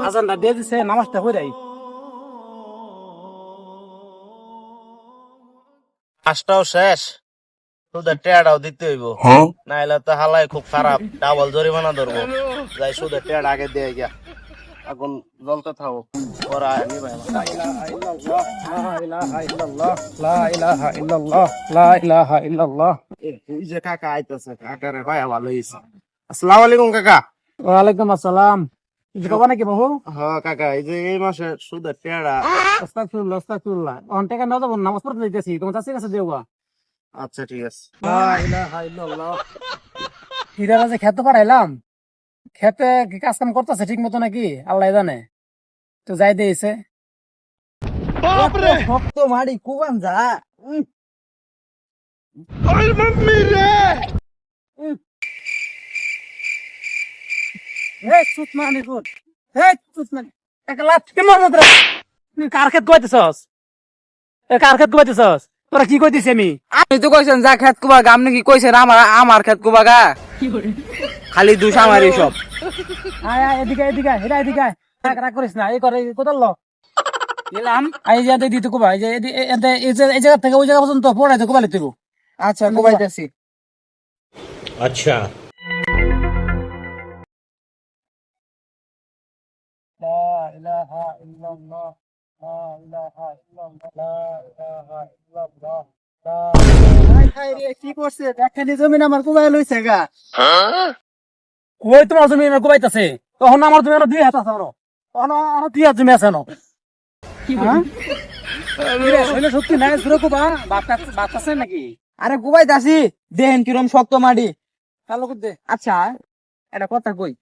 আজানটা দিয়ে দিছে, নামাজটা হয়ে কাজটাও শেষ, সুদের টেয়াটাও দিতে হইব, নাইলে তো হালাই খুব খারাপ, ডাবল জরিমানা ধরবো। যাই সুদের টেয়াটা আগে দিয়ে গিয়া এখন জ্বলতে থাকো, ওরা নিবাই এই যে কাকা আইতেছে, কাকারে ভাই ভালো হয়েছে। আসসালামু আলাইকুম কাকা। ওয়ালাইকুম আসসালাম। কিছু কবা নাকি বাবু? হ্যাঁ কাকা, এই যে এই মাসে সুদের টেয়াটা। আস্তাগফিরুল্লাহ আস্তাগফিরুল্লাহ। অন টাকা না যাবো, নামাজ পড়তে যাইতেছি, তোমার চাষের কাছে দেওয়া। আচ্ছা ঠিক আছে। লা ইলাহা ইল্লাল্লাহ। হিরারা যে খেতে পাঠাইলাম, খেতে কি কাজ কাম করতেছে ঠিক মতো নাকি আল্লাহ জানে। তো যাই দিয়েছে শক্ত মাড়ি কুবান যা কার খেত কইতেছস? কার খেত কইতেছস? তোরা কি কইতেছি আমি? আপনি তো কইছেন যা খেত কুবা গা, আপনি কি কইছেন আমার খেত কুবা গা? খালি দুষ আমার এইসব। আয় আয় এদিকে এদিকে এটা এদিকে আয়। রাগ করিস না, এই করে কোথাল ল গেলাম। এই যে দিতে কোবা, এই যে এই জায়গা থেকে ওই জায়গা পর্যন্ত পড়াইতে কোবা লিখতে আচ্ছা কুবাইতেছি। আচ্ছা কি করছে দেখেনি? জমিন আমার কোবাই লইছে গা। ওই তোমার জমি আমার কোবাইতেছে, তখন আমার জমি আরো 2 হাত আছে, আরো 2 হাত জমি আছে। সত্যি নাই সুরে কোবা বাতাসে নাকি? আরে কুবাইতাছি, দেখেন কিরম শক্ত মাটি। কালো দে। আচ্ছা এটা কথা কই,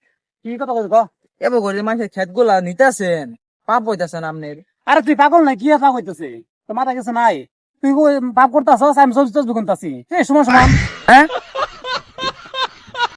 কি কথা কইছ গ? এবার করে মানুষের ক্ষেত গুলা নিতেছেন, পাপ হইতাছেন আপনার। আরে তুই পাগল নাই? কি পাপ হইতেছে? তোর মাথা কিছু নাই? তুই পাপ করতেছস, আমি সবজি টসবি কিনতাছি, এই সমান সমান। হ্যাঁ